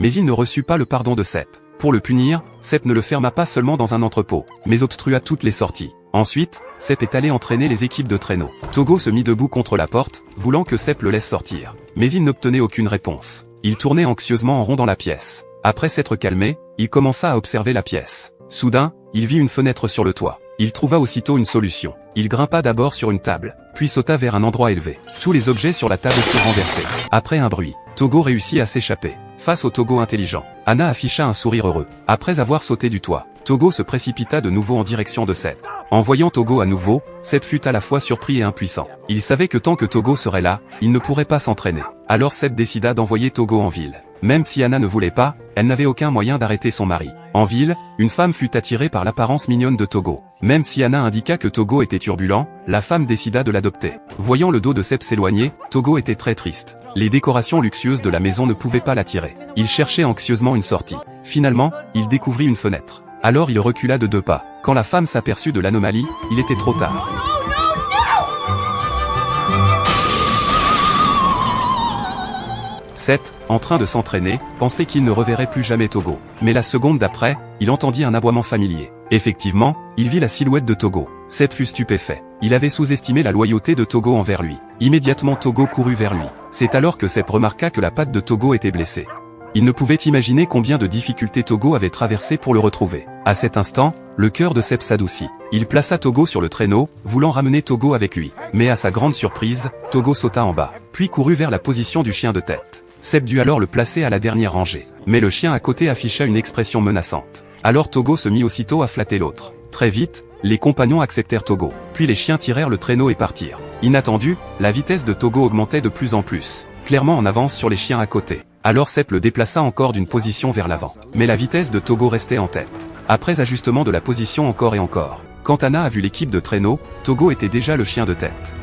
Mais il ne reçut pas le pardon de Sepp. Pour le punir, Sepp ne le ferma pas seulement dans un entrepôt, mais obstrua toutes les sorties. Ensuite, Sepp est allé entraîner les équipes de traîneau. Togo se mit debout contre la porte, voulant que Sepp le laisse sortir. Mais il n'obtenait aucune réponse. Il tournait anxieusement en rond dans la pièce. Après s'être calmé, il commença à observer la pièce. Soudain, il vit une fenêtre sur le toit. Il trouva aussitôt une solution. Il grimpa d'abord sur une table, puis sauta vers un endroit élevé. Tous les objets sur la table furent renversés. Après un bruit, Togo réussit à s'échapper. Face au Togo intelligent, Anna afficha un sourire heureux. Après avoir sauté du toit, Togo se précipita de nouveau en direction de Sepp. En voyant Togo à nouveau, Sepp fut à la fois surpris et impuissant. Il savait que tant que Togo serait là, il ne pourrait pas s'entraîner. Alors Sepp décida d'envoyer Togo en ville. Même si Anna ne voulait pas, elle n'avait aucun moyen d'arrêter son mari. En ville, une femme fut attirée par l'apparence mignonne de Togo. Même si Anna indiqua que Togo était turbulent, la femme décida de l'adopter. Voyant le dos de Sepp s'éloigner, Togo était très triste. Les décorations luxueuses de la maison ne pouvaient pas l'attirer. Il cherchait anxieusement une sortie. Finalement, il découvrit une fenêtre. Alors il recula de 2 pas. Quand la femme s'aperçut de l'anomalie, il était trop tard. Sepp, en train de s'entraîner, pensait qu'il ne reverrait plus jamais Togo. Mais la seconde d'après, il entendit un aboiement familier. Effectivement, il vit la silhouette de Togo. Sepp fut stupéfait. Il avait sous-estimé la loyauté de Togo envers lui. Immédiatement Togo courut vers lui. C'est alors que Sepp remarqua que la patte de Togo était blessée. Il ne pouvait imaginer combien de difficultés Togo avait traversé pour le retrouver. À cet instant, le cœur de Sepp s'adoucit. Il plaça Togo sur le traîneau, voulant ramener Togo avec lui. Mais à sa grande surprise, Togo sauta en bas, puis courut vers la position du chien de tête. Sepp dut alors le placer à la dernière rangée. Mais le chien à côté afficha une expression menaçante. Alors Togo se mit aussitôt à flatter l'autre. Très vite, les compagnons acceptèrent Togo. Puis les chiens tirèrent le traîneau et partirent. Inattendu, la vitesse de Togo augmentait de plus en plus, clairement en avance sur les chiens à côté. Alors Sepp le déplaça encore d'une position vers l'avant. Mais la vitesse de Togo restait en tête. Après ajustement de la position encore et encore. Quand Anna a vu l'équipe de traîneau, Togo était déjà le chien de tête.